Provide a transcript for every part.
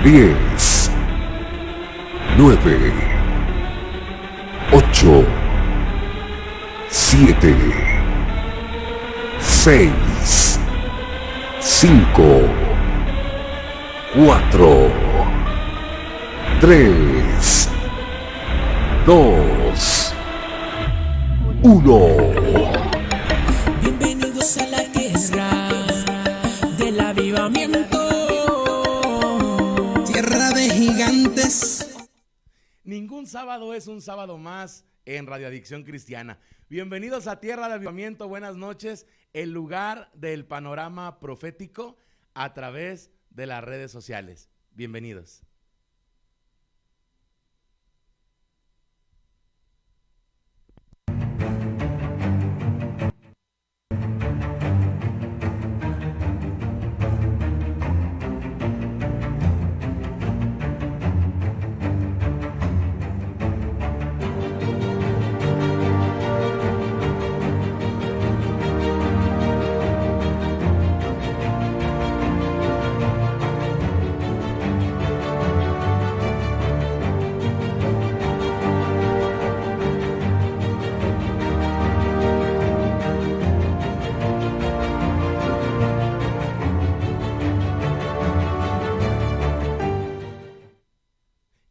10, 9, 8, 7, 6, 5, 4, 3, 2, 1. Bienvenidos a la guerra del avivamiento, tierra de gigantes. Ningún sábado es un sábado más en Radio Adicción Cristiana. Bienvenidos a Tierra de Avivamiento, buenas noches, el lugar del panorama profético a través de las redes sociales. Bienvenidos.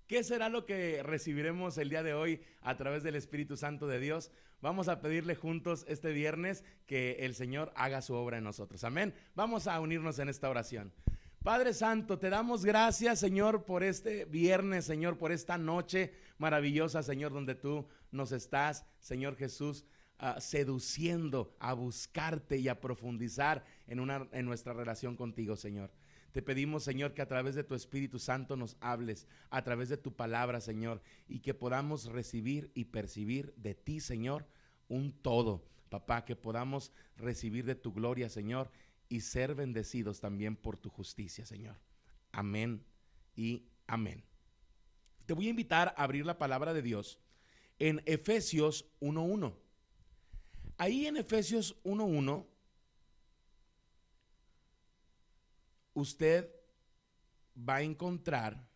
¿Qué será lo que recibiremos el día de hoy a través del Espíritu Santo de Dios? Vamos a pedirle juntos este viernes que el Señor haga su obra en nosotros. Amén. Vamos a unirnos en esta oración. Padre Santo, te damos gracias, Señor, por este viernes, Señor, por esta noche maravillosa, Señor, donde tú nos estás, Señor Jesús, seduciendo a buscarte y a profundizar en nuestra relación contigo, Señor. Te pedimos, Señor, que a través de tu Espíritu Santo nos hables, a través de tu palabra, Señor, y que podamos recibir y percibir de ti, Señor, un todo. Papá, que podamos recibir de tu gloria, Señor, y ser bendecidos también por tu justicia, Señor. Amén y amén. Te voy a invitar a abrir la palabra de Dios en Efesios 1:1. Ahí en Efesios 1:1 usted va a encontrar,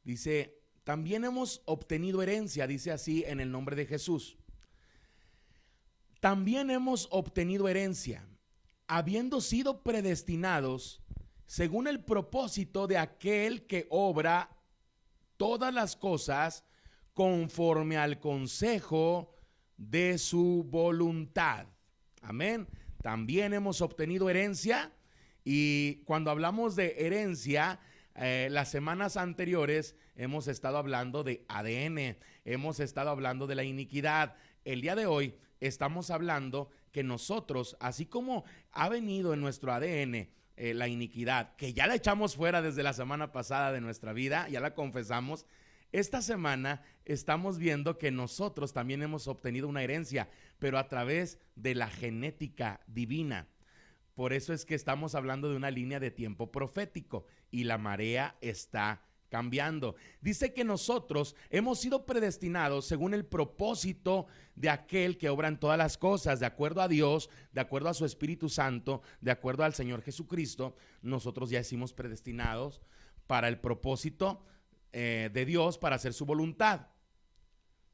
dice, también hemos obtenido herencia, dice así en el nombre de Jesús. También hemos obtenido herencia, habiendo sido predestinados según el propósito de aquel que obra todas las cosas conforme al consejo de su voluntad. Amén. También hemos obtenido herencia. Y cuando hablamos de herencia, las semanas anteriores hemos estado hablando de ADN, hemos estado hablando de la iniquidad. El día de hoy estamos hablando que nosotros, así como ha venido en nuestro ADN la iniquidad, que ya la echamos fuera desde la semana pasada de nuestra vida, ya la confesamos, esta semana estamos viendo que nosotros también hemos obtenido una herencia, pero a través de la genética divina. Por eso es que estamos hablando de una línea de tiempo profético y la marea está cambiando. Dice que nosotros hemos sido predestinados según el propósito de aquel que obra en todas las cosas, de acuerdo a Dios, de acuerdo a su Espíritu Santo, de acuerdo al Señor Jesucristo. Nosotros ya hicimos predestinados para el propósito de Dios, para hacer su voluntad.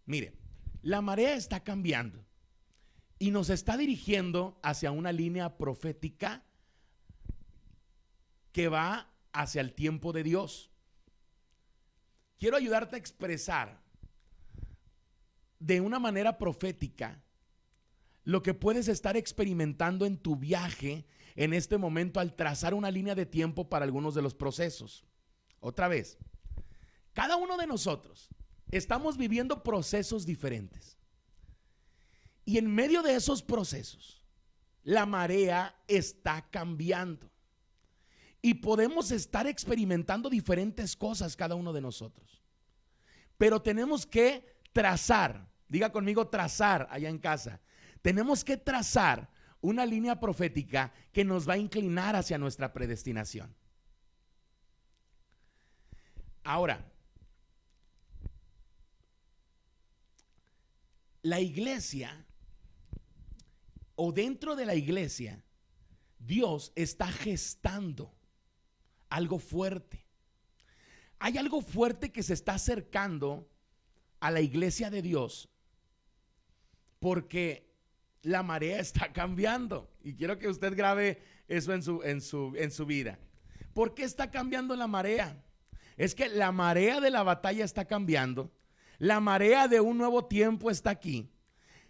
Mire, la marea está cambiando y nos está dirigiendo hacia una línea profética que va hacia el tiempo de Dios. Quiero ayudarte a expresar de una manera profética lo que puedes estar experimentando en tu viaje en este momento al trazar una línea de tiempo para algunos de los procesos. Otra vez, cada uno de nosotros estamos viviendo procesos diferentes. Y en medio de esos procesos, la marea está cambiando. Y podemos estar experimentando diferentes cosas cada uno de nosotros. Pero tenemos que trazar, diga conmigo trazar allá en casa. Tenemos que trazar una línea profética que nos va a inclinar hacia nuestra predestinación. Ahora, la iglesia o dentro de la iglesia, Dios está gestando algo fuerte. hay algo fuerte que se está acercando a la iglesia de Dios, porque la marea está cambiando. Y quiero que usted grabe eso en su vida. ¿Por qué está cambiando la marea? Es que la marea de la batalla está cambiando. La marea de un nuevo tiempo está aquí.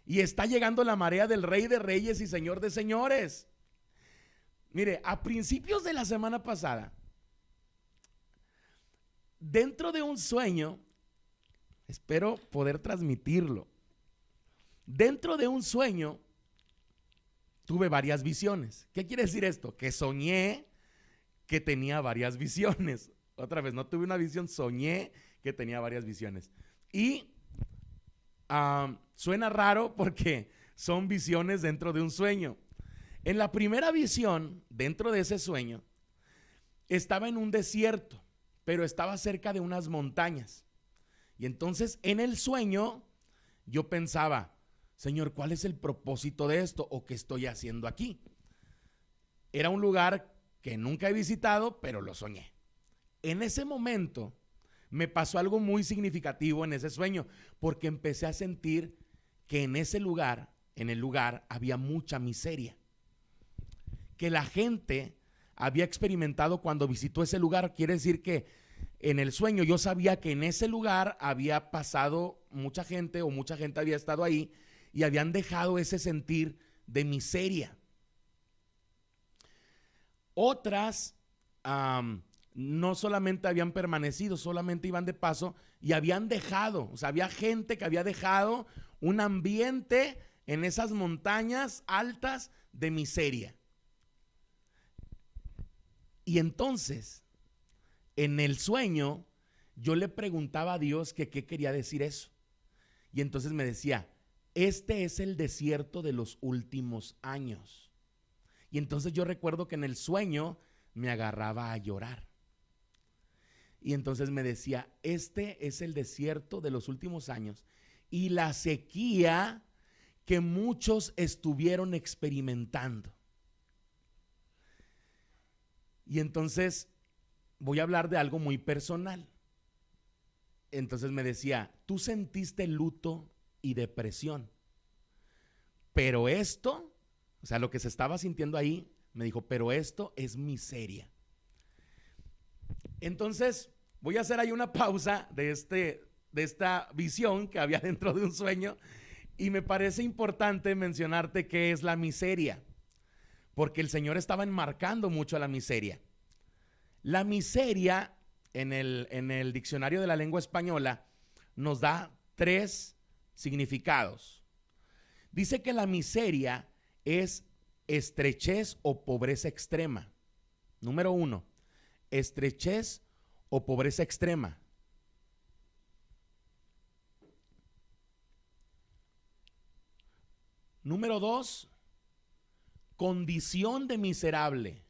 Y está llegando la marea del Rey de Reyes y Señor de Señores. Mire, a principios de la semana pasada, dentro de un sueño, espero poder transmitirlo. Dentro de un sueño, tuve varias visiones. ¿Qué quiere decir esto? Que soñé que tenía varias visiones. Otra vez, no tuve una visión, soñé que tenía varias visiones. Y suena raro porque son visiones dentro de un sueño. En la primera visión, dentro de ese sueño, estaba en un desierto, pero estaba cerca de unas montañas. Y entonces en el sueño yo pensaba, Señor, ¿cuál es el propósito de esto o qué estoy haciendo aquí? Era un lugar que nunca he visitado, pero lo soñé. En ese momento me pasó algo muy significativo en ese sueño, porque empecé a sentir que en ese lugar, en el lugar, había mucha miseria. Que la gente había experimentado cuando visitó ese lugar. Quiere decir que en el sueño yo sabía que en ese lugar había pasado mucha gente, o mucha gente había estado ahí y habían dejado ese sentir de miseria. Otras no solamente habían permanecido, solamente iban de paso y habían dejado, o sea, había gente que había dejado un ambiente en esas montañas altas de miseria. Y entonces, en el sueño, yo le preguntaba a Dios que qué quería decir eso. Y entonces me decía, este es el desierto de los últimos años. Y entonces yo recuerdo que en el sueño me agarraba a llorar. Y entonces me decía, este es el desierto de los últimos años y la sequía que muchos estuvieron experimentando. Y entonces voy a hablar de algo muy personal. Entonces me decía, tú sentiste luto y depresión, pero esto, o sea, lo que se estaba sintiendo ahí, me dijo, pero esto es miseria. Entonces voy a hacer ahí una pausa de esta visión que había dentro de un sueño, y me parece importante mencionarte qué es la miseria, porque el Señor estaba enmarcando mucho a la miseria. La miseria en el diccionario de la lengua española nos da 3 significados. Dice que la miseria es estrechez o pobreza extrema. Número 1, estrechez o pobreza extrema. Número 2, condición de miserable.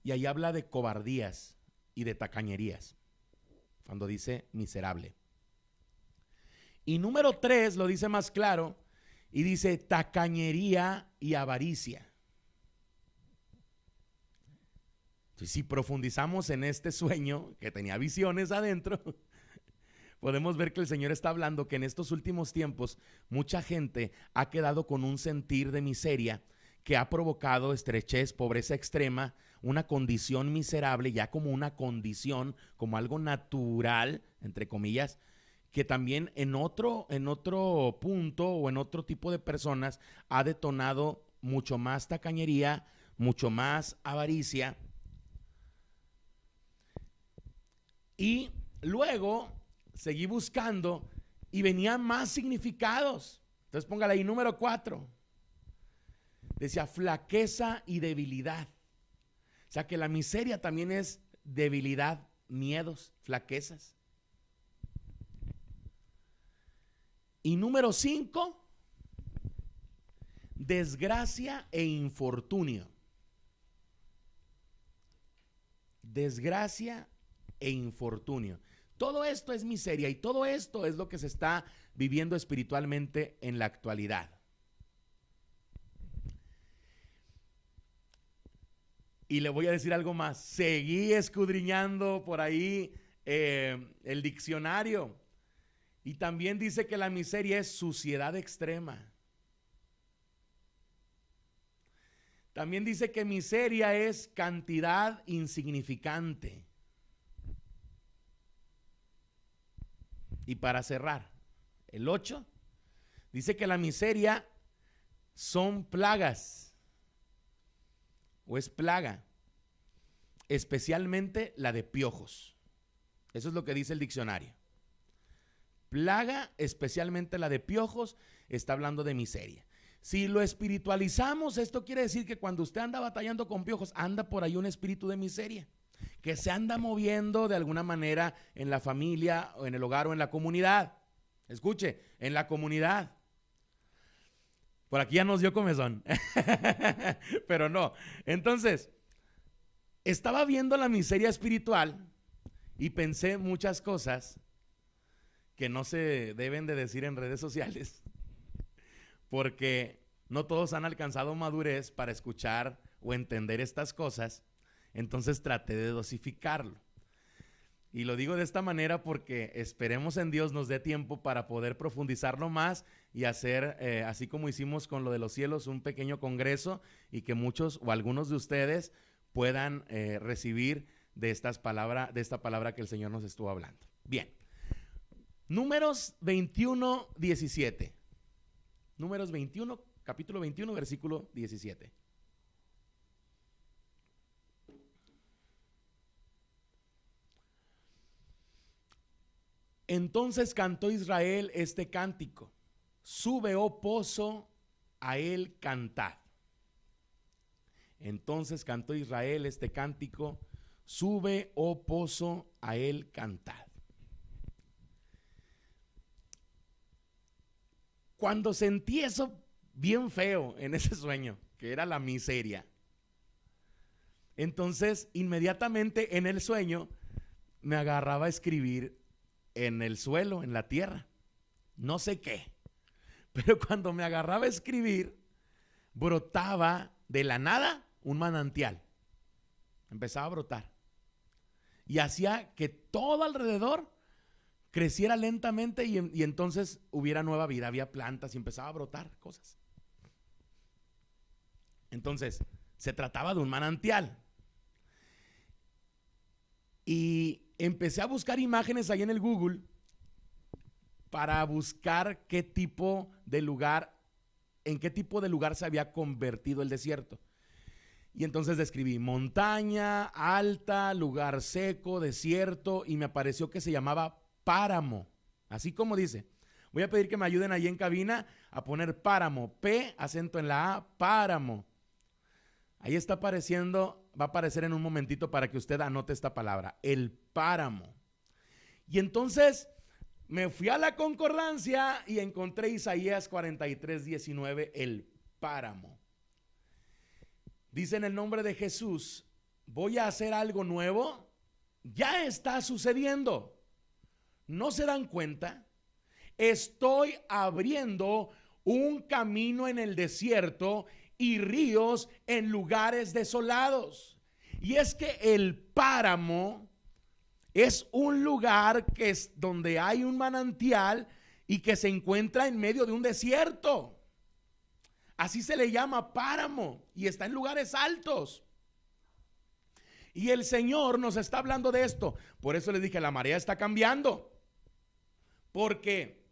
Y ahí habla de cobardías y de tacañerías, cuando dice miserable. Y número 3 lo dice más claro y dice tacañería y avaricia. Entonces, si profundizamos en este sueño que tenía visiones adentro, podemos ver que el Señor está hablando que en estos últimos tiempos mucha gente ha quedado con un sentir de miseria que ha provocado estrechez, pobreza extrema, una condición miserable, ya como una condición, como algo natural, entre comillas, que también en otro punto o en otro tipo de personas ha detonado mucho más tacañería, mucho más avaricia. Y luego seguí buscando y venían más significados. Entonces póngale ahí, número 4. Decía flaqueza y debilidad. O sea que la miseria también es debilidad, miedos, flaquezas. Y número 5, desgracia e infortunio. Desgracia e infortunio. Todo esto es miseria y todo esto es lo que se está viviendo espiritualmente en la actualidad. Y le voy a decir algo más. Seguí escudriñando por ahí el diccionario. Y también dice que la miseria es suciedad extrema. También dice que miseria es cantidad insignificante. Y para cerrar, el 8 dice que la miseria son plagas, o es plaga, especialmente la de piojos. Eso es lo que dice el diccionario. Plaga, especialmente la de piojos, está hablando de miseria. Si lo espiritualizamos, esto quiere decir que cuando usted anda batallando con piojos, anda por ahí un espíritu de miseria, que se anda moviendo de alguna manera en la familia, o en el hogar, o en la comunidad. Escuche, en la comunidad. Por aquí ya nos dio comezón. Pero no. Entonces, estaba viendo la miseria espiritual y pensé muchas cosas que no se deben de decir en redes sociales, porque no todos han alcanzado madurez para escuchar o entender estas cosas. Entonces traté de dosificarlo. Y lo digo de esta manera porque esperemos en Dios nos dé tiempo para poder profundizarlo más y hacer, así como hicimos con lo de los cielos, un pequeño congreso, y que muchos o algunos de ustedes puedan recibir de esta palabra que el Señor nos estuvo hablando. Bien. Números 21, 17. Números 21, capítulo 21, versículo 17. Entonces cantó Israel este cántico: sube, oh pozo, a él cantad. Entonces cantó Israel este cántico: sube, oh pozo, a él cantad. Cuando sentí eso bien feo en ese sueño, que era la miseria, entonces inmediatamente en el sueño me agarraba a escribir en el suelo, en la tierra, no sé qué, pero cuando me agarraba a escribir, brotaba de la nada un manantial, empezaba a brotar, y hacía que todo alrededor creciera lentamente, y entonces hubiera nueva vida, había plantas y empezaba a brotar cosas. Entonces se trataba de un manantial, y empecé a buscar imágenes ahí en el Google para buscar qué tipo de lugar, en qué tipo de lugar se había convertido el desierto. Y entonces describí montaña, alta, lugar seco, desierto, y me apareció que se llamaba páramo, así como dice. Voy a pedir que me ayuden ahí en cabina a poner páramo, P, acento en la A, páramo. Ahí está apareciendo, va a aparecer en un momentito para que usted anote esta palabra, el páramo. Y entonces me fui a la concordancia y encontré Isaías 43, 19, el páramo. Dice: en el nombre de Jesús, voy a hacer algo nuevo, ya está sucediendo. ¿No se dan cuenta? Estoy abriendo un camino en el desierto y ríos en lugares desolados. Y es que el páramo es un lugar que es donde hay un manantial y que se encuentra en medio de un desierto. Así se le llama páramo, y está en lugares altos. Y el Señor nos está hablando de esto. Por eso les dije, la marea está cambiando. Porque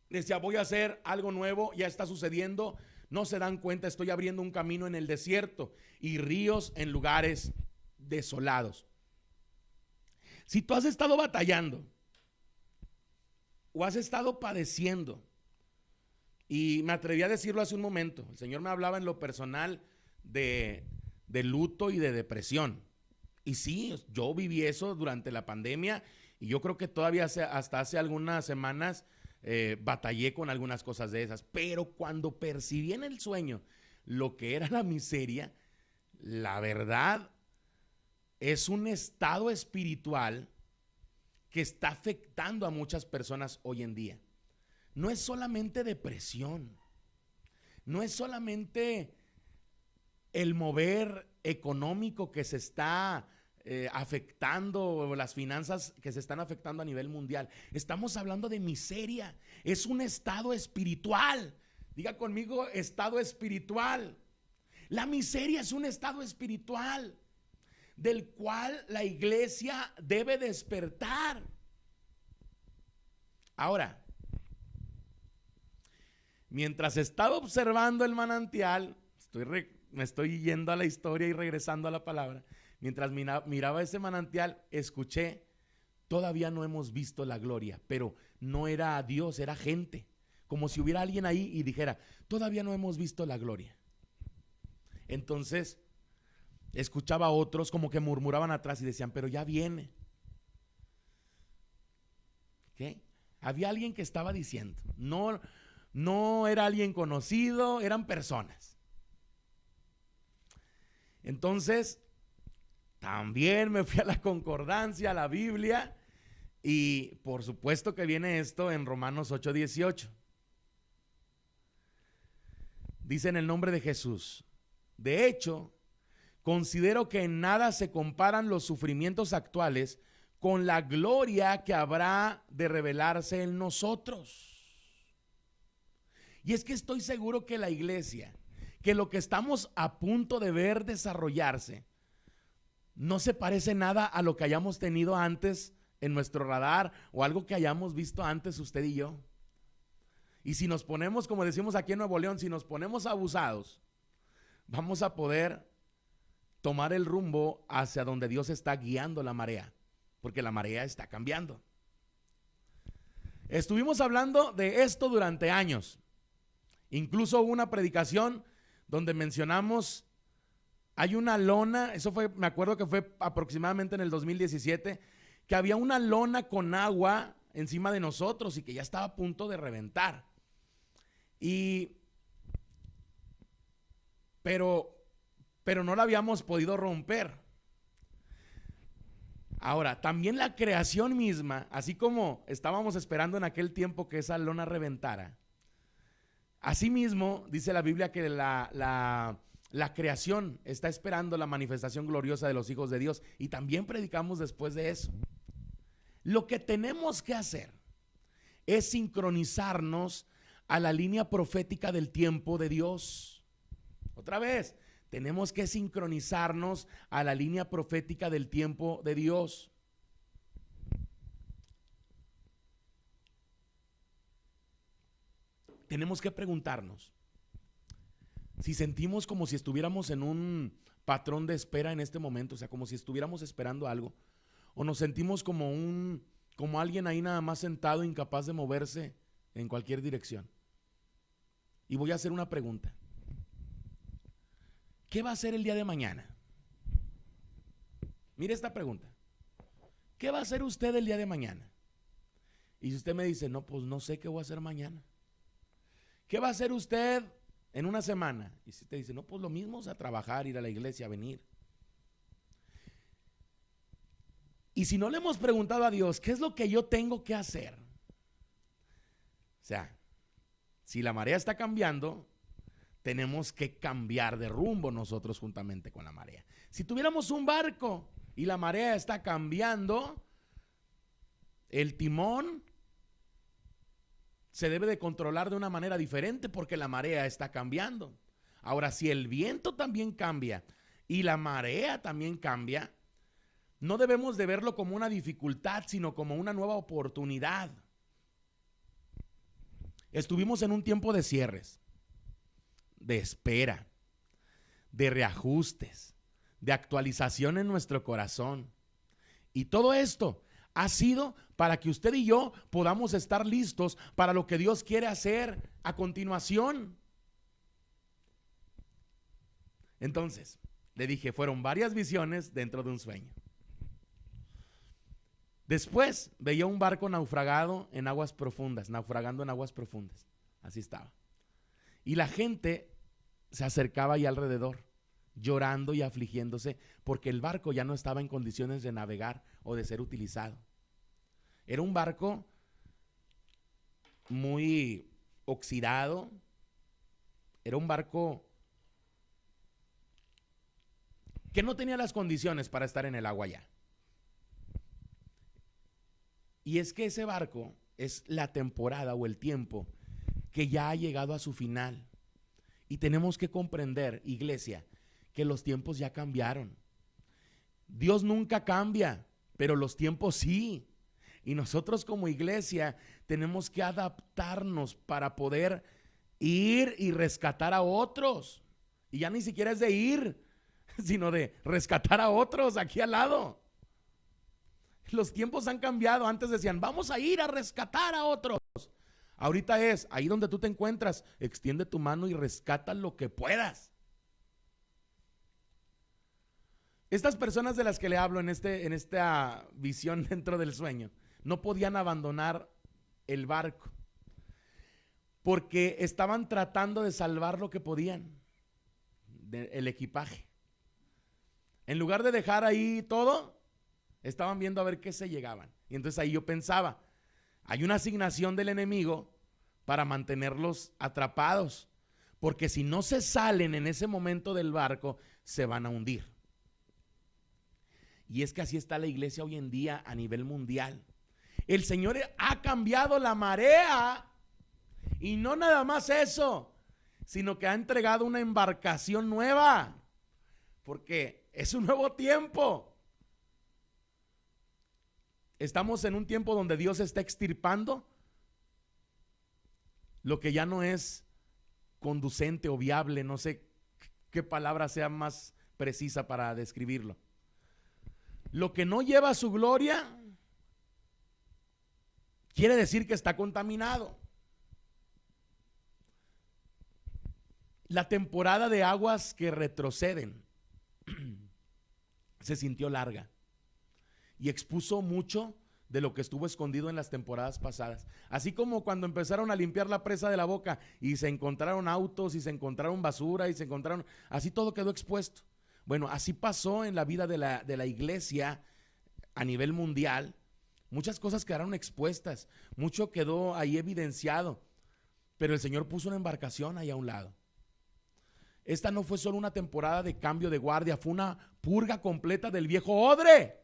decía, voy a hacer algo nuevo, ya está sucediendo. No se dan cuenta, estoy abriendo un camino en el desierto y ríos en lugares desolados. Si tú has estado batallando o has estado padeciendo, y me atreví a decirlo hace un momento, el Señor me hablaba en lo personal de luto y de depresión. Y sí, yo viví eso durante la pandemia, y yo creo que todavía hasta hace algunas semanas batallé con algunas cosas de esas. Pero cuando percibí en el sueño lo que era la miseria, la verdad es un estado espiritual que está afectando a muchas personas hoy en día. No es solamente depresión, no es solamente el mover económico que se está afectando, las finanzas que se están afectando a nivel mundial. Estamos hablando de miseria. Es un estado espiritual. Diga conmigo, estado espiritual. La miseria es un estado espiritual del cual la iglesia debe despertar. Ahora, mientras estaba observando el manantial, me estoy yendo a la historia y regresando a la palabra. Mientras miraba ese manantial, escuché, todavía no hemos visto la gloria, pero no era Dios, era gente. Como si hubiera alguien ahí y dijera, todavía no hemos visto la gloria. Entonces, escuchaba a otros como que murmuraban atrás y decían, pero ya viene. ¿Qué? Había alguien que estaba diciendo, no era alguien conocido, eran personas. Entonces, también me fui a la concordancia, a la Biblia, y por supuesto que viene esto en Romanos 8:18. Dice en el nombre de Jesús, de hecho, considero que en nada se comparan los sufrimientos actuales con la gloria que habrá de revelarse en nosotros. Y es que estoy seguro que la iglesia, que lo que estamos a punto de ver desarrollarse, no se parece nada a lo que hayamos tenido antes en nuestro radar o algo que hayamos visto antes usted y yo. Y si nos ponemos, como decimos aquí en Nuevo León, si nos ponemos abusados, vamos a poder tomar el rumbo hacia donde Dios está guiando la marea, porque la marea está cambiando. Estuvimos hablando de esto durante años. Incluso hubo una predicación donde mencionamos, hay una lona, eso fue, me acuerdo que fue aproximadamente en el 2017, que había una lona con agua encima de nosotros y que ya estaba a punto de reventar. Pero no la habíamos podido romper. Ahora, también la creación misma, así como estábamos esperando en aquel tiempo que esa lona reventara, asimismo dice la Biblia que la creación está esperando la manifestación gloriosa de los hijos de Dios, y también predicamos después de eso. Lo que tenemos que hacer es sincronizarnos a la línea profética del tiempo de Dios. Otra vez, tenemos que sincronizarnos a la línea profética del tiempo de Dios. Tenemos que preguntarnos si sentimos como si estuviéramos en un patrón de espera en este momento, o sea, como si estuviéramos esperando algo, o nos sentimos como alguien ahí nada más sentado, incapaz de moverse en cualquier dirección. Y voy a hacer una pregunta. ¿Qué va a hacer el día de mañana? Mire esta pregunta. ¿Qué va a hacer usted el día de mañana? Y si usted me dice, no, pues no sé qué voy a hacer mañana. ¿Qué va a hacer usted en una semana? Y si usted dice, no, pues lo mismo, o sea, trabajar, ir a la iglesia, venir. Y si no le hemos preguntado a Dios, ¿qué es lo que yo tengo que hacer? O sea, si la marea está cambiando, tenemos que cambiar de rumbo nosotros juntamente con la marea. Si tuviéramos un barco y la marea está cambiando, el timón se debe de controlar de una manera diferente porque la marea está cambiando. Ahora, si el viento también cambia y la marea también cambia, no debemos de verlo como una dificultad, sino como una nueva oportunidad. Estuvimos en un tiempo de cierres, de espera, de reajustes, de actualización en nuestro corazón. Y todo esto ha sido para que usted y yo podamos estar listos para lo que Dios quiere hacer a continuación. Entonces, le dije, fueron varias visiones dentro de un sueño. Después veía un barco naufragando en aguas profundas. Así estaba. Y la gente se acercaba ahí alrededor, llorando y afligiéndose, porque el barco ya no estaba en condiciones de navegar o de ser utilizado. Era un barco muy oxidado, era un barco que no tenía las condiciones para estar en el agua ya. Y es que ese barco es la temporada o el tiempo que ya ha llegado a su final. Y tenemos que comprender, iglesia, que los tiempos ya cambiaron. Dios nunca cambia, pero los tiempos sí. Y nosotros como iglesia tenemos que adaptarnos para poder ir y rescatar a otros. Y ya ni siquiera es de ir, sino de rescatar a otros aquí al lado. Los tiempos han cambiado. Antes decían, vamos a ir a rescatar a otros. Ahorita es, ahí donde tú te encuentras, extiende tu mano y rescata lo que puedas. Estas personas de las que le hablo en esta visión dentro del sueño, no podían abandonar el barco porque estaban tratando de salvar lo que podían, el equipaje. En lugar de dejar ahí todo, estaban viendo a ver qué se llegaban. Y entonces ahí yo pensaba, hay una asignación del enemigo para mantenerlos atrapados, porque si no se salen en ese momento del barco, se van a hundir. Y es que así está la iglesia hoy en día a nivel mundial. El Señor ha cambiado la marea, y no nada más eso, sino que ha entregado una embarcación nueva, porque es un nuevo tiempo. Estamos en un tiempo donde Dios está extirpando lo que ya no es conducente o viable, no sé qué palabra sea más precisa para describirlo. Lo que no lleva su gloria quiere decir que está contaminado. La temporada de aguas que retroceden se sintió larga y expuso mucho de lo que estuvo escondido en las temporadas pasadas. Así como cuando empezaron a limpiar la presa de la Boca y se encontraron autos y se encontraron basura y se encontraron, así todo quedó expuesto. Bueno, así pasó en la vida de la iglesia a nivel mundial. Muchas cosas quedaron expuestas, mucho quedó ahí evidenciado, pero el Señor puso una embarcación ahí a un lado. Esta no fue solo una temporada de cambio de guardia, fue una purga completa del viejo odre,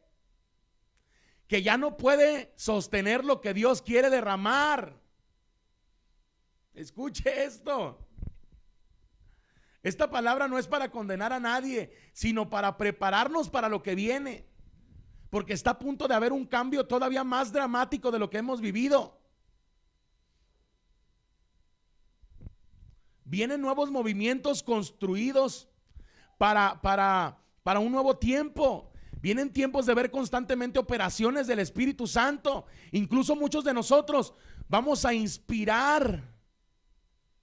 que ya no puede sostener lo que Dios quiere derramar. Escuche esto. Esta palabra no es para condenar a nadie, sino para prepararnos para lo que viene, porque está a punto de haber un cambio todavía más dramático de lo que hemos vivido. Vienen nuevos movimientos construidos para un nuevo tiempo. Vienen tiempos de ver constantemente operaciones del Espíritu Santo. Incluso muchos de nosotros vamos a inspirar.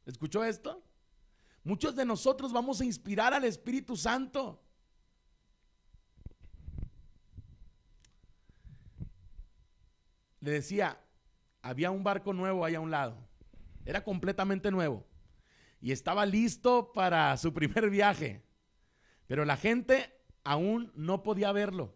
¿Escuchó esto? Muchos de nosotros vamos a inspirar al Espíritu Santo. Le decía, había un barco nuevo ahí a un lado. Era completamente nuevo. Y estaba listo para su primer viaje. Pero la gente aún no podía verlo.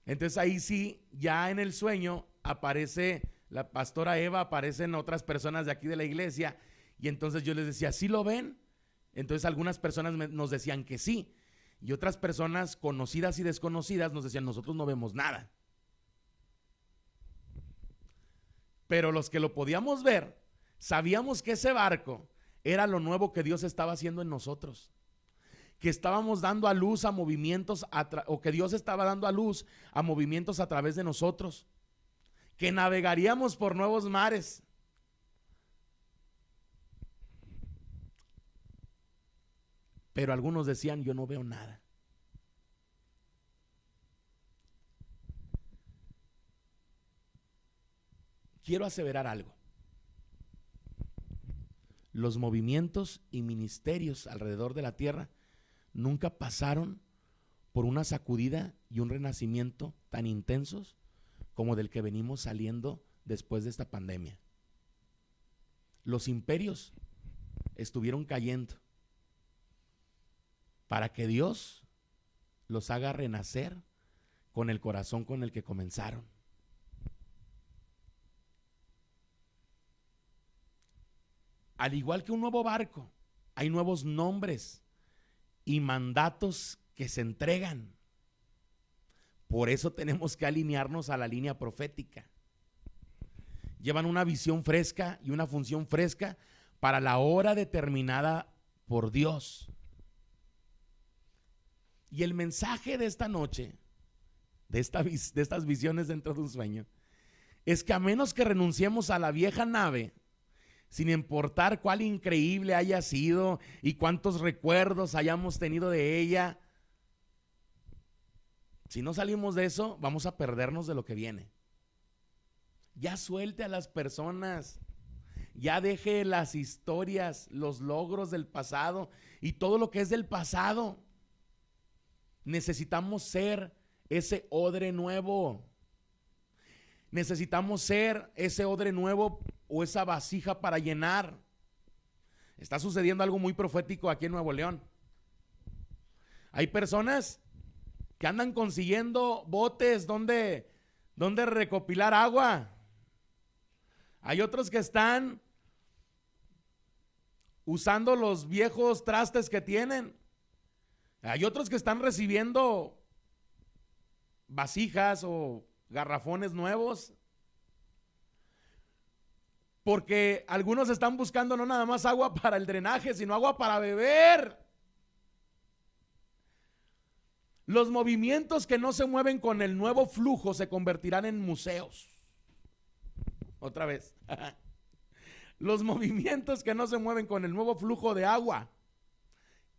Entonces ahí sí, ya en el sueño aparece la pastora Eva, aparecen otras personas de aquí de la iglesia. Y entonces yo les decía, ¿sí lo ven? Entonces algunas personas nos decían que sí. Y otras personas conocidas y desconocidas nos decían, nosotros no vemos nada. Pero los que lo podíamos ver, sabíamos que ese barco era lo nuevo que Dios estaba haciendo en nosotros. Que estábamos dando a luz a movimientos, o que Dios estaba dando a luz a movimientos a través de nosotros. Que navegaríamos por nuevos mares. Pero algunos decían, yo no veo nada. Quiero aseverar algo. Los movimientos y ministerios alrededor de la tierra nunca pasaron por una sacudida y un renacimiento tan intensos como del que venimos saliendo después de esta pandemia. Los imperios estuvieron cayendo para que Dios los haga renacer con el corazón con el que comenzaron. Al igual que un nuevo barco, hay nuevos nombres y mandatos que se entregan. Por eso tenemos que alinearnos a la línea profética. Llevan una visión fresca y una función fresca para la hora determinada por Dios. Y el mensaje de esta noche, de estas visiones dentro de un sueño, es que a menos que renunciemos a la vieja nave, sin importar cuál increíble haya sido y cuántos recuerdos hayamos tenido de ella, si no salimos de eso, vamos a perdernos de lo que viene. Ya suelte a las personas, ya deje las historias, los logros del pasado y todo lo que es del pasado. Necesitamos ser ese odre nuevo. Necesitamos ser ese odre nuevo o esa vasija para llenar. Está sucediendo algo muy profético aquí en Nuevo León. Hay personas que andan consiguiendo botes donde recopilar agua. Hay otros que están usando los viejos trastes que tienen. Hay otros que están recibiendo vasijas o garrafones nuevos. Porque algunos están buscando no nada más agua para el drenaje, sino agua para beber. Los movimientos que no se mueven con el nuevo flujo se convertirán en museos. Otra vez. Los movimientos que no se mueven con el nuevo flujo de agua,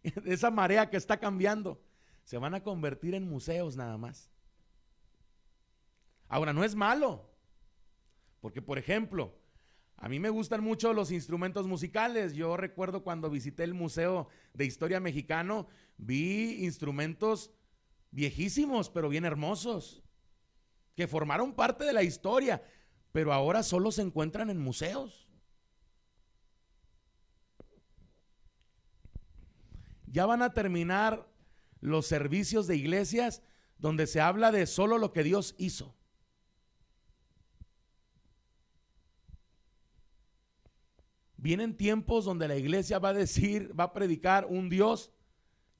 esa marea que está cambiando, se van a convertir en museos nada más. Ahora, no es malo, porque por ejemplo, a mí me gustan mucho los instrumentos musicales. Yo recuerdo cuando visité el Museo de Historia Mexicano, vi instrumentos viejísimos, pero bien hermosos, que formaron parte de la historia, pero ahora solo se encuentran en museos. Ya van a terminar los servicios de iglesias donde se habla de solo lo que Dios hizo. Vienen tiempos donde la iglesia va a predicar un Dios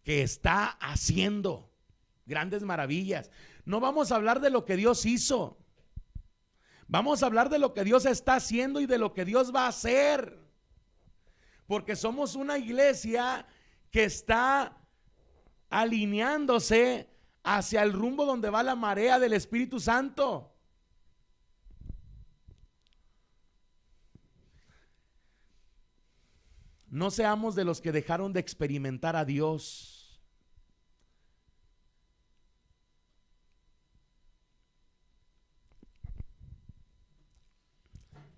que está haciendo grandes maravillas. No vamos a hablar de lo que Dios hizo. Vamos a hablar de lo que Dios está haciendo y de lo que Dios va a hacer. Porque somos una iglesia que está alineándose hacia el rumbo donde va la marea del Espíritu Santo. No seamos de los que dejaron de experimentar a Dios.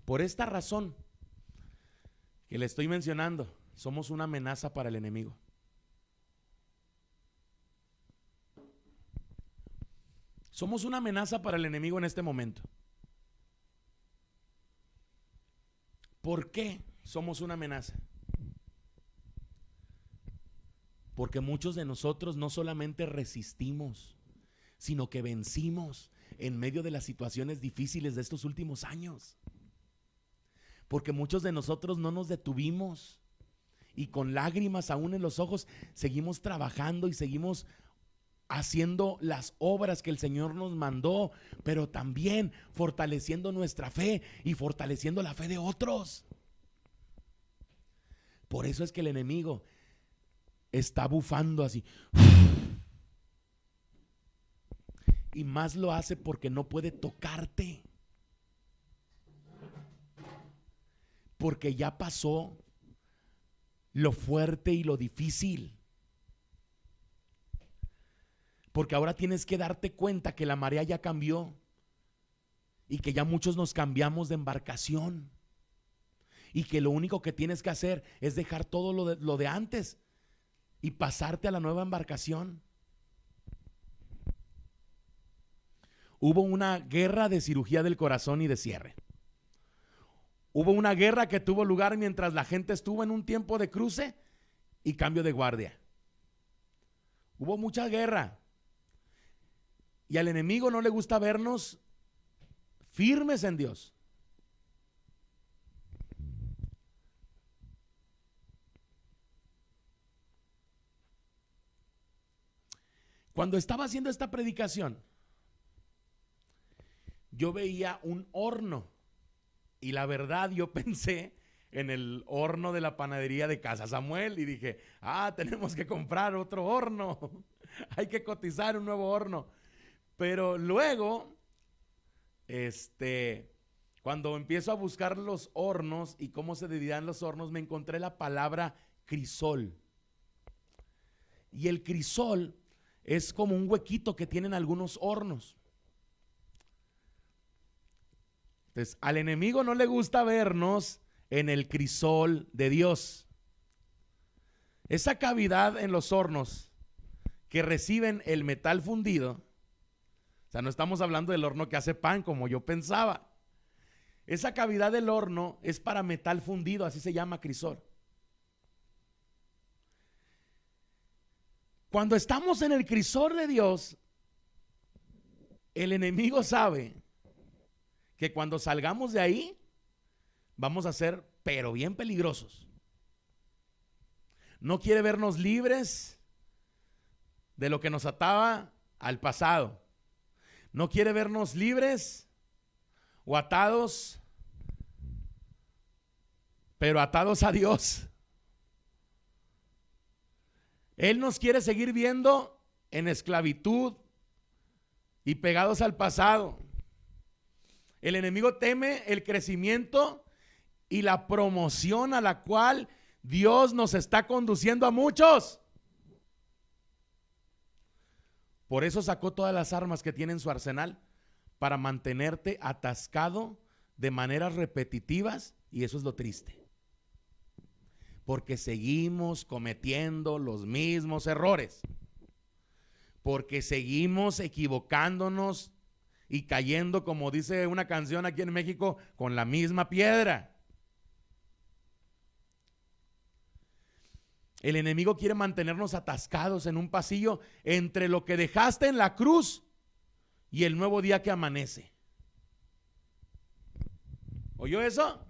Por esta razón que le estoy mencionando, somos una amenaza para el enemigo. Somos una amenaza para el enemigo en este momento. ¿Por qué somos una amenaza? Porque muchos de nosotros no solamente resistimos, sino que vencimos en medio de las situaciones difíciles de estos últimos años. Porque muchos de nosotros no nos detuvimos y con lágrimas aún en los ojos seguimos trabajando y seguimos haciendo las obras que el Señor nos mandó, pero también fortaleciendo nuestra fe y fortaleciendo la fe de otros. Por eso es que el enemigo está bufando así. Y más lo hace porque no puede tocarte. Porque ya pasó lo fuerte y lo difícil. Porque ahora tienes que darte cuenta que la marea ya cambió y que ya muchos nos cambiamos de embarcación y que lo único que tienes que hacer es dejar todo lo de antes y pasarte a la nueva embarcación. Hubo una guerra de cirugía del corazón y de cierre. Hubo una guerra que tuvo lugar mientras la gente estuvo en un tiempo de cruce y cambio de guardia. Hubo mucha guerra. Y al enemigo no le gusta vernos firmes en Dios. Cuando estaba haciendo esta predicación, yo veía un horno y la verdad yo pensé en el horno de la panadería de Casa Samuel y dije, tenemos que comprar otro horno, hay que cotizar un nuevo horno. Pero luego, cuando empiezo a buscar los hornos y cómo se dividían los hornos, me encontré la palabra crisol. Y el crisol es como un huequito que tienen algunos hornos. Entonces, al enemigo no le gusta vernos en el crisol de Dios. Esa cavidad en los hornos que reciben el metal fundido, o sea, no estamos hablando del horno que hace pan como yo pensaba. Esa cavidad del horno es para metal fundido, así se llama crisol. Cuando estamos en el crisol de Dios, el enemigo sabe que cuando salgamos de ahí, vamos a ser, pero bien peligrosos. No quiere vernos libres de lo que nos ataba al pasado. No quiere vernos libres o atados, pero atados a Dios. Él nos quiere seguir viendo en esclavitud y pegados al pasado. El enemigo teme el crecimiento y la promoción a la cual Dios nos está conduciendo a muchos. Por eso sacó todas las armas que tiene en su arsenal para mantenerte atascado de maneras repetitivas, y eso es lo triste. Porque seguimos cometiendo los mismos errores. Porque seguimos equivocándonos y cayendo, como dice una canción aquí en México, con la misma piedra. El enemigo quiere mantenernos atascados en un pasillo entre lo que dejaste en la cruz y el nuevo día que amanece. ¿Oyó eso?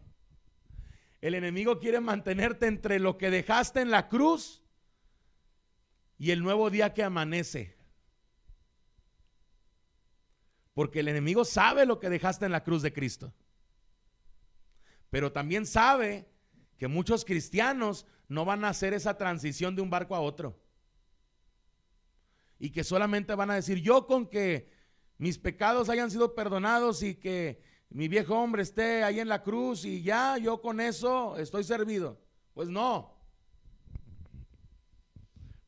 El enemigo quiere mantenerte entre lo que dejaste en la cruz y el nuevo día que amanece. Porque el enemigo sabe lo que dejaste en la cruz de Cristo. Pero también sabe que muchos cristianos no van a hacer esa transición de un barco a otro. Y que solamente van a decir, yo con que mis pecados hayan sido perdonados y que mi viejo hombre esté ahí en la cruz y ya, yo con eso estoy servido. Pues no.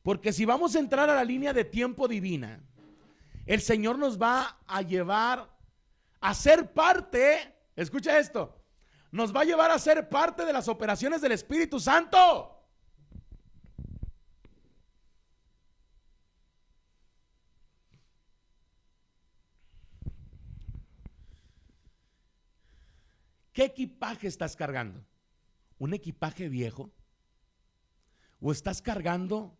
Porque si vamos a entrar a la línea de tiempo divina, el Señor nos va a llevar a ser parte, escucha esto, nos va a llevar a ser parte de las operaciones del Espíritu Santo. ¿Qué equipaje estás cargando? ¿Un equipaje viejo? ¿O estás cargando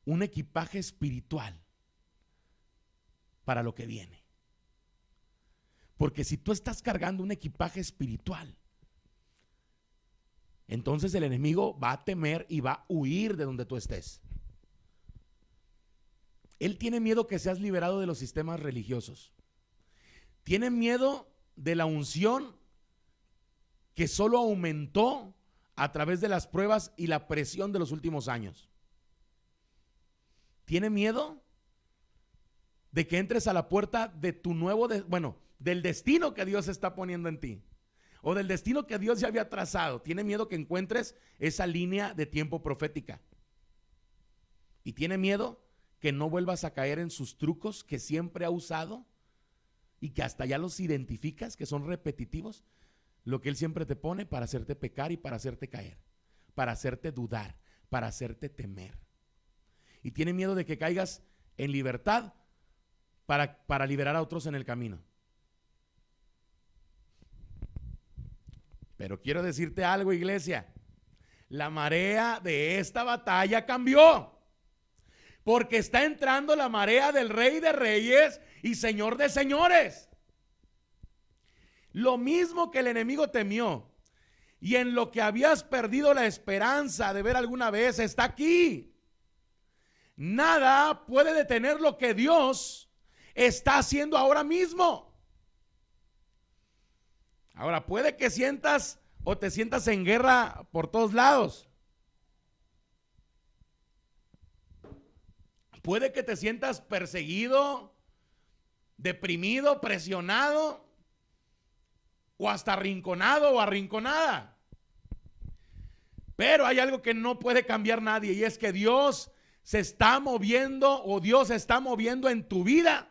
un equipaje espiritual para lo que viene? Porque si tú estás cargando un equipaje espiritual, entonces el enemigo va a temer y va a huir de donde tú estés. Él tiene miedo que seas liberado de los sistemas religiosos. Tiene miedo de la unción que solo aumentó a través de las pruebas y la presión de los últimos años. Tiene miedo de que entres a la puerta de tu nuevo, del destino que Dios está poniendo en ti, o del destino que Dios ya había trazado. Tiene miedo que encuentres esa línea de tiempo profética. Y tiene miedo que no vuelvas a caer en sus trucos que siempre ha usado y que hasta ya los identificas, que son repetitivos. Lo que él siempre te pone para hacerte pecar y para hacerte caer, para hacerte dudar, para hacerte temer. Y tiene miedo de que caigas en libertad para liberar a otros en el camino. Pero quiero decirte algo, iglesia. La marea de esta batalla cambió. Porque está entrando la marea del Rey de Reyes y Señor de Señores. Lo mismo que el enemigo temió y en lo que habías perdido la esperanza de ver alguna vez, está aquí. Nada puede detener lo que Dios está haciendo ahora mismo. Ahora, puede que sientas o te sientas en guerra por todos lados. Puede que te sientas perseguido, deprimido, presionado, o hasta arrinconado o arrinconada. Pero hay algo que no puede cambiar nadie, y es que Dios se está moviendo, o Dios se está moviendo en tu vida.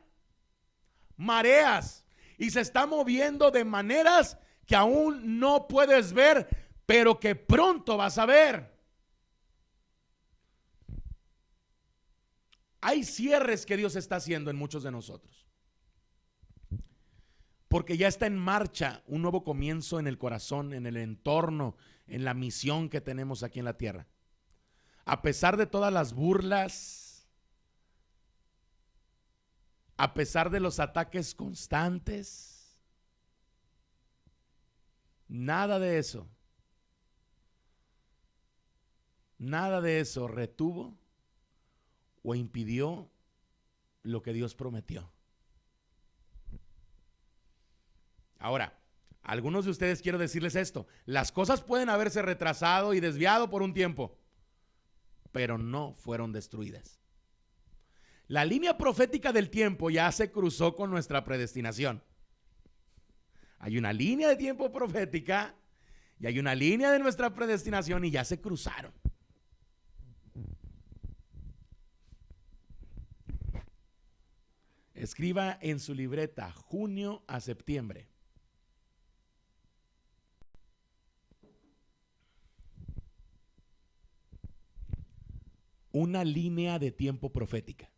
Mareas, y se está moviendo de maneras que aún no puedes ver, pero que pronto vas a ver. Hay cierres que Dios está haciendo en muchos de nosotros, porque ya está en marcha un nuevo comienzo en el corazón, en el entorno, en la misión que tenemos aquí en la tierra. A pesar de todas las burlas, a pesar de los ataques constantes, nada de eso retuvo o impidió lo que Dios prometió. Ahora, a algunos de ustedes quiero decirles esto: las cosas pueden haberse retrasado y desviado por un tiempo, pero no fueron destruidas. La línea profética del tiempo ya se cruzó con nuestra predestinación. Hay una línea de tiempo profética y hay una línea de nuestra predestinación, y ya se cruzaron. Escriba en su libreta junio a septiembre. Una línea de tiempo profética.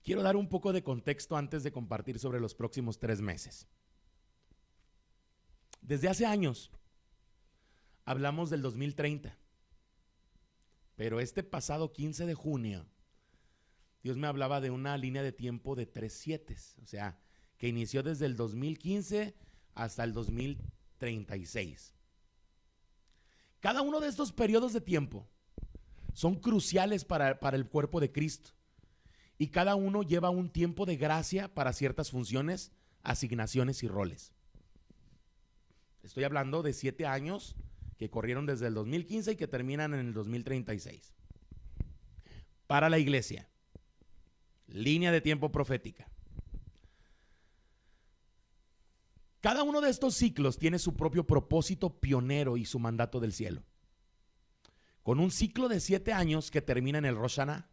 Quiero dar un poco de contexto antes de compartir sobre los próximos 3 meses. Desde hace años hablamos del 2030, pero este pasado 15 de junio Dios me hablaba de una línea de tiempo de 3/7, o sea, que inició desde el 2015 hasta el 2036. Cada uno de estos periodos de tiempo son cruciales para el cuerpo de Cristo, y cada uno lleva un tiempo de gracia para ciertas funciones, asignaciones y roles. Estoy hablando de 7 años que corrieron desde el 2015 y que terminan en el 2036. Para la iglesia, línea de tiempo profética. Cada uno de estos ciclos tiene su propio propósito pionero y su mandato del cielo. Con un ciclo de 7 años que termina en el Rosh Hashanah.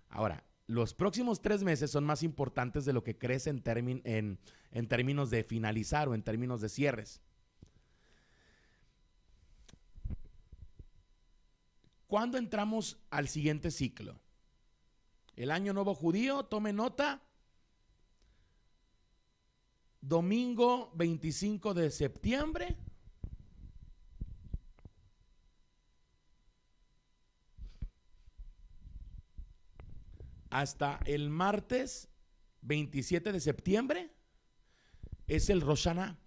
Ahora, los próximos 3 meses son más importantes de lo que crees en términos de finalizar o en términos de cierres. ¿Cuándo entramos al siguiente ciclo? El año nuevo judío, tome nota, domingo 25 de septiembre hasta el martes 27 de septiembre es el Rosh Hashanah.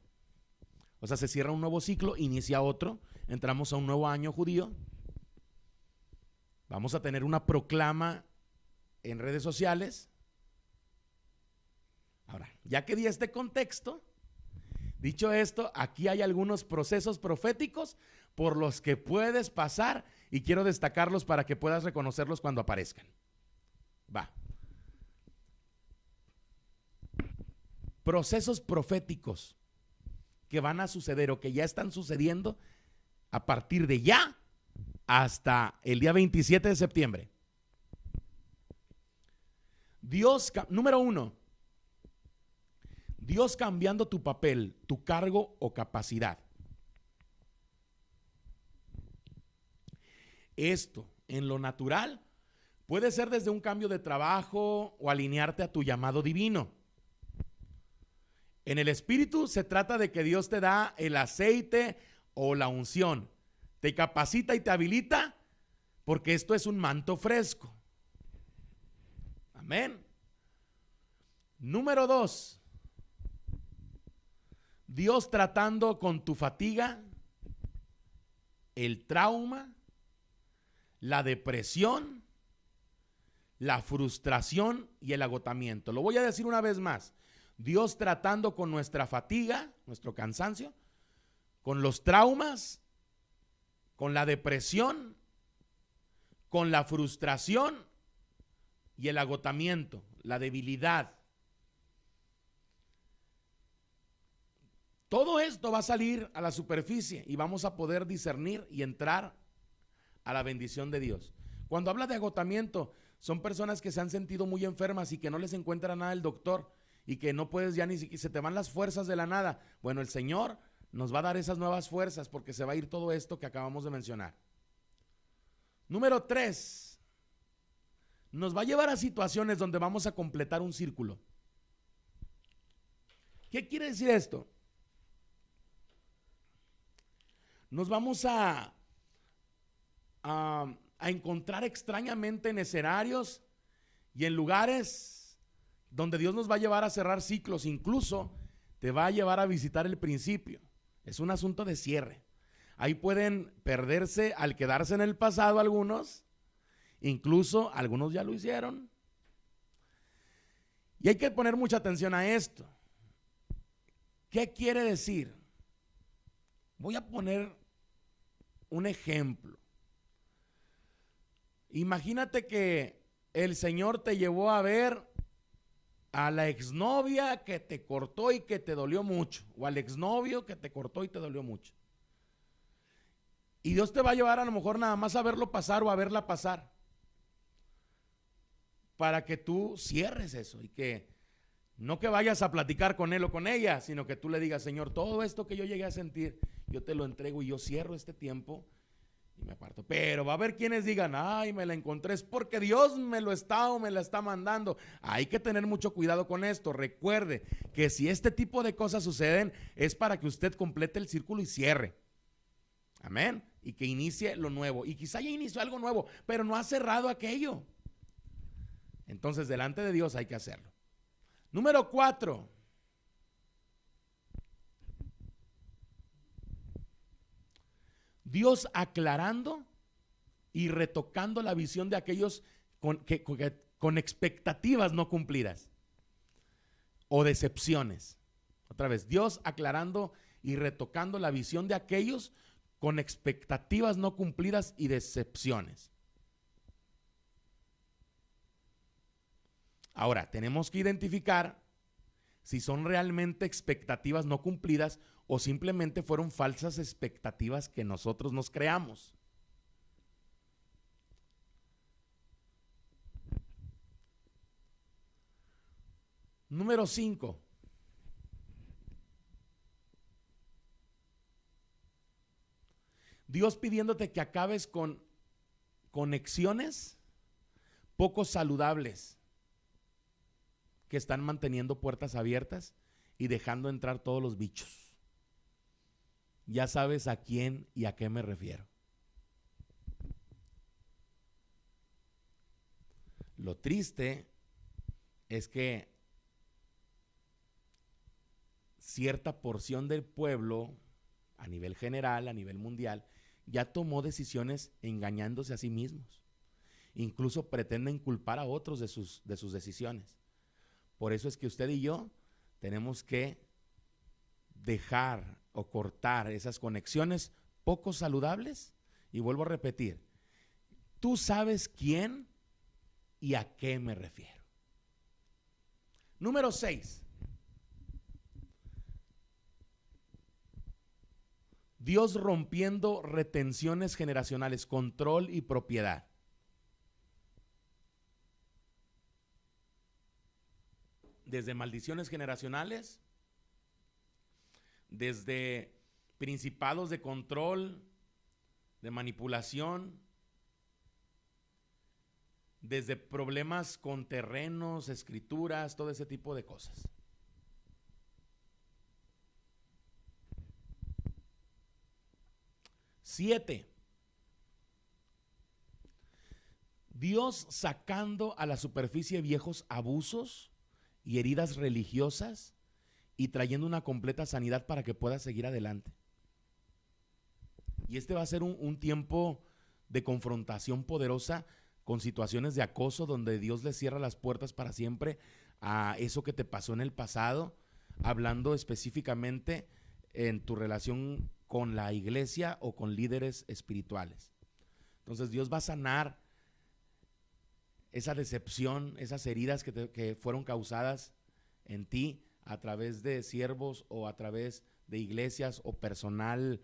O sea, se cierra un nuevo ciclo, inicia otro, entramos a un nuevo año judío. Vamos a tener una proclama en redes sociales. Ahora, ya que di este contexto, dicho esto, aquí hay algunos procesos proféticos por los que puedes pasar y quiero destacarlos para que puedas reconocerlos cuando aparezcan. Va. Procesos proféticos que van a suceder o que ya están sucediendo a partir de ya hasta el día 27 de septiembre. Número 1, Dios cambiando tu papel, tu cargo o capacidad. Esto, en lo natural, puede ser desde un cambio de trabajo o alinearte a tu llamado divino. En el espíritu se trata de que Dios te da el aceite o la unción, te capacita y te habilita, porque esto es un manto fresco. Amén. Número 2, Dios tratando con tu fatiga, el trauma, la depresión, la frustración y el agotamiento. Lo voy a decir una vez más. Dios tratando con nuestra fatiga, nuestro cansancio, con los traumas, con la depresión, con la frustración y el agotamiento, la debilidad. Todo esto va a salir a la superficie y vamos a poder discernir y entrar a la bendición de Dios. Cuando habla de agotamiento, son personas que se han sentido muy enfermas y que no les encuentra nada el doctor y que no puedes ya ni siquiera, se te van las fuerzas de la nada. Bueno, el Señor nos va a dar esas nuevas fuerzas porque se va a ir todo esto que acabamos de mencionar. Número 3, nos va a llevar a situaciones donde vamos a completar un círculo. ¿Qué quiere decir esto? Nos vamos a encontrar extrañamente en escenarios y en lugares donde Dios nos va a llevar a cerrar ciclos. Incluso te va a llevar a visitar el principio. Es un asunto de cierre. Ahí pueden perderse al quedarse en el pasado algunos, incluso algunos ya lo hicieron. Y hay que poner mucha atención a esto. ¿Qué quiere decir? Voy a poner un ejemplo. Imagínate que el Señor te llevó a ver a la exnovia que te cortó y que te dolió mucho, o al exnovio que te cortó y te dolió mucho. Y Dios te va a llevar a lo mejor nada más a verlo pasar o a verla pasar, para que tú cierres eso y que no que vayas a platicar con él o con ella, sino que tú le digas: Señor, todo esto que yo llegué a sentir, yo te lo entrego y yo cierro este tiempo y me aparto. Pero va a haber quienes digan: ay, me la encontré, es porque Dios me lo está o me la está mandando. Hay que tener mucho cuidado con esto. Recuerde que si este tipo de cosas suceden, es para que usted complete el círculo y cierre. Amén. Y que inicie lo nuevo. Y quizá ya inició algo nuevo, pero no ha cerrado aquello. Entonces, delante de Dios hay que hacerlo. Número 4. Dios aclarando y retocando la visión de aquellos con expectativas no cumplidas o decepciones. Otra vez, Dios aclarando y retocando la visión de aquellos con expectativas no cumplidas y decepciones. Ahora, tenemos que identificar si son realmente expectativas no cumplidas o simplemente fueron falsas expectativas que nosotros nos creamos. Número 5. Dios pidiéndote que acabes con conexiones poco saludables que están manteniendo puertas abiertas y dejando entrar todos los bichos. Ya sabes a quién y a qué me refiero. Lo triste es que cierta porción del pueblo, a nivel general, a nivel mundial, ya tomó decisiones engañándose a sí mismos. Incluso pretenden culpar a otros de sus decisiones. Por eso es que usted y yo tenemos que dejar o cortar esas conexiones poco saludables. Y vuelvo a repetir, tú sabes quién y a qué me refiero. Número 6. Dios rompiendo retenciones generacionales, control y propiedad. Desde maldiciones generacionales, desde principados de control, de manipulación, desde problemas con terrenos, escrituras, todo ese tipo de cosas. Siete, Dios sacando a la superficie viejos abusos y heridas religiosas y trayendo una completa sanidad para que puedas seguir adelante. Y este va a ser un tiempo de confrontación poderosa con situaciones de acoso donde Dios le cierra las puertas para siempre a eso que te pasó en el pasado, hablando específicamente en tu relación con la iglesia o con líderes espirituales. Entonces Dios va a sanar esa decepción, esas heridas que fueron causadas en ti a través de siervos o a través de iglesias o personal,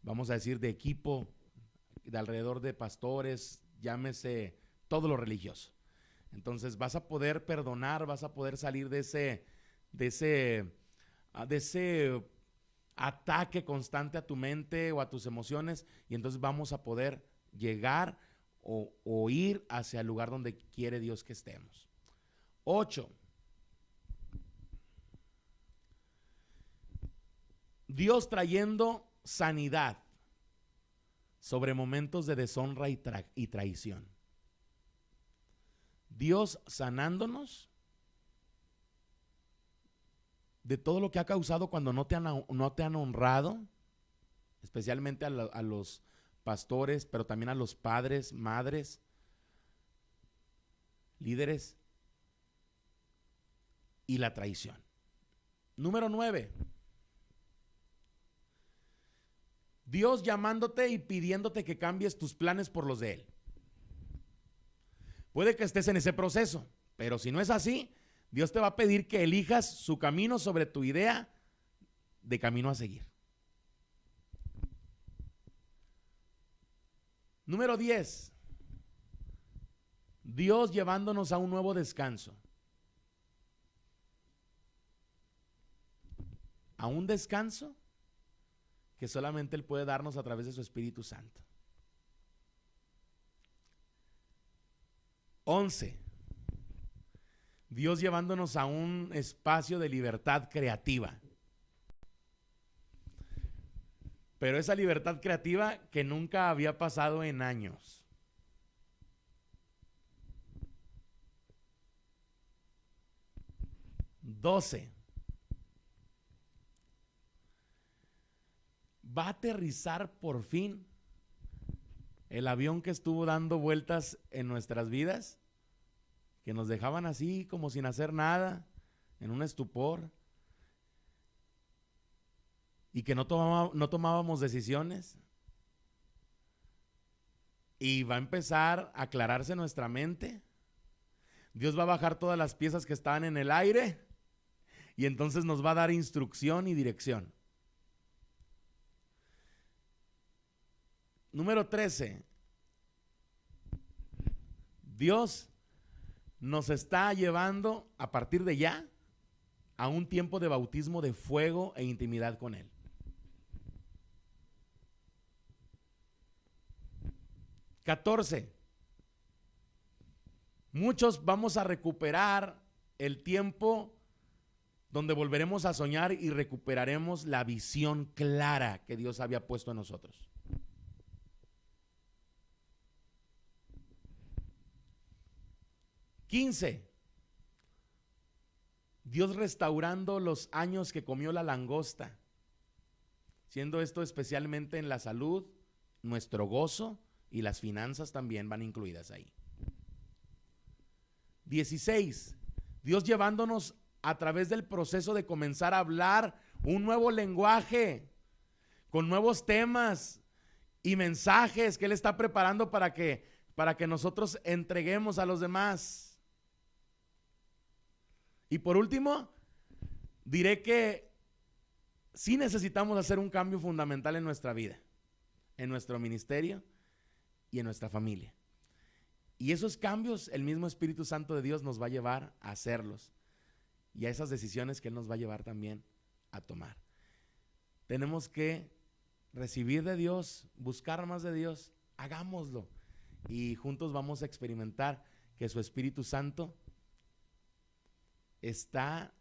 vamos a decir, de equipo, de alrededor de pastores, llámese todo lo religioso. Entonces vas a poder perdonar, vas a poder salir de ese ataque constante a tu mente o a tus emociones, y entonces vamos a poder llegar o ir hacia el lugar donde quiere Dios que estemos. 8. Dios trayendo sanidad sobre momentos de deshonra y traición. Dios sanándonos de todo lo que ha causado cuando no te han honrado, especialmente a los pastores, pero también a los padres, madres, líderes, y la traición. Número 9. Dios llamándote y pidiéndote que cambies tus planes por los de Él. Puede que estés en ese proceso, pero si no es así, Dios te va a pedir que elijas su camino sobre tu idea de camino a seguir. Número 10. Dios llevándonos a un nuevo descanso. A un descanso que solamente Él puede darnos a través de su Espíritu Santo. 11. Dios llevándonos a un espacio de libertad creativa. Pero esa libertad creativa que nunca había pasado en años. 12. Va a aterrizar por fin el avión que estuvo dando vueltas en nuestras vidas, que nos dejaban así como sin hacer nada, en un estupor, y que no tomábamos decisiones. Y va a empezar a aclararse nuestra mente. Dios va a bajar todas las piezas que estaban en el aire y entonces nos va a dar instrucción y dirección. Número 13. Dios nos está llevando a partir de ya a un tiempo de bautismo de fuego e intimidad con Él. 14. Muchos vamos a recuperar el tiempo donde volveremos a soñar y recuperaremos la visión clara que Dios había puesto en nosotros. 15. Dios restaurando los años que comió la langosta, siendo esto especialmente en la salud, nuestro gozo y las finanzas también van incluidas ahí. 16. Dios llevándonos a través del proceso de comenzar a hablar un nuevo lenguaje, con nuevos temas y mensajes que Él está preparando para que nosotros entreguemos a los demás. Y por último, diré que sí necesitamos hacer un cambio fundamental en nuestra vida, en nuestro ministerio y en nuestra familia. Y esos cambios, el mismo Espíritu Santo de Dios nos va a llevar a hacerlos y a esas decisiones que Él nos va a llevar también a tomar. Tenemos que recibir de Dios, buscar más de Dios, hagámoslo. Y juntos vamos a experimentar que su Espíritu Santo está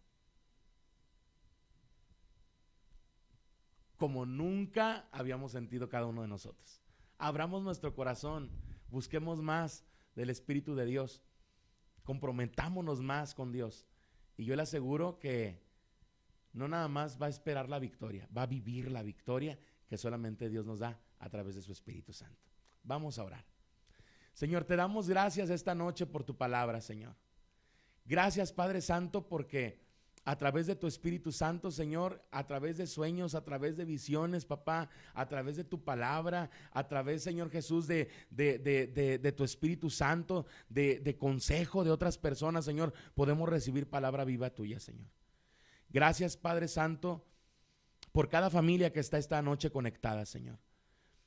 como nunca habíamos sentido cada uno de nosotros. Abramos nuestro corazón, busquemos más del Espíritu de Dios. comprometámonos más con Dios. Y yo le aseguro que no nada más va a esperar la victoria, va a vivir la victoria que solamente Dios nos da a través de su Espíritu Santo. Vamos a orar. Señor, te damos gracias esta noche por tu palabra, Señor. Gracias, Padre Santo, porque a través de tu Espíritu Santo, Señor, a través de sueños, a través de visiones, papá, a través de tu palabra, a través, Señor Jesús, de tu Espíritu Santo, de consejo de otras personas, Señor, podemos recibir palabra viva tuya, Señor. Gracias, Padre Santo, por cada familia que está esta noche conectada, Señor.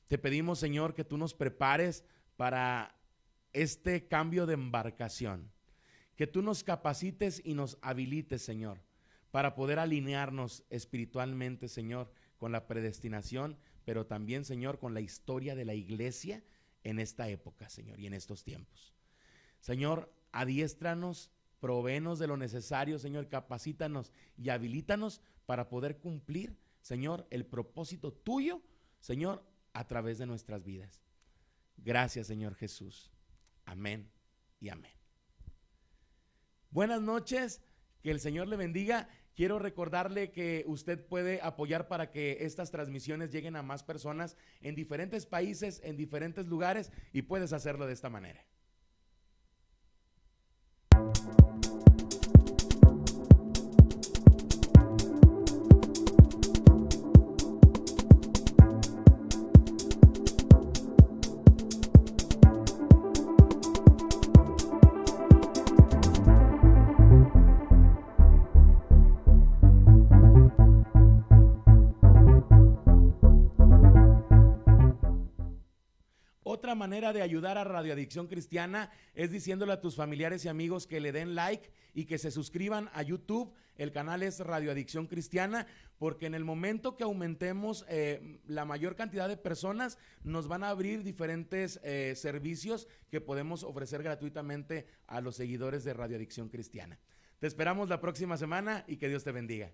Te pedimos, Señor, que tú nos prepares para este cambio de embarcación, que tú nos capacites y nos habilites, Señor, para poder alinearnos espiritualmente, Señor, con la predestinación, pero también, Señor, con la historia de la iglesia en esta época, Señor, y en estos tiempos. Señor, adiéstranos, provéenos de lo necesario, Señor, capacítanos y habilítanos para poder cumplir, Señor, el propósito tuyo, Señor, a través de nuestras vidas. Gracias, Señor Jesús. Amén y amén. Buenas noches, que el Señor le bendiga. Quiero recordarle que usted puede apoyar para que estas transmisiones lleguen a más personas en diferentes países, en diferentes lugares, y puedes hacerlo de esta manera. Otra manera de ayudar a Radio Adicción Cristiana es diciéndole a tus familiares y amigos que le den like y que se suscriban a YouTube. El canal es Radio Adicción Cristiana, porque en el momento que aumentemos la mayor cantidad de personas, nos van a abrir diferentes servicios que podemos ofrecer gratuitamente a los seguidores de Radio Adicción Cristiana. Te esperamos la próxima semana y que Dios te bendiga.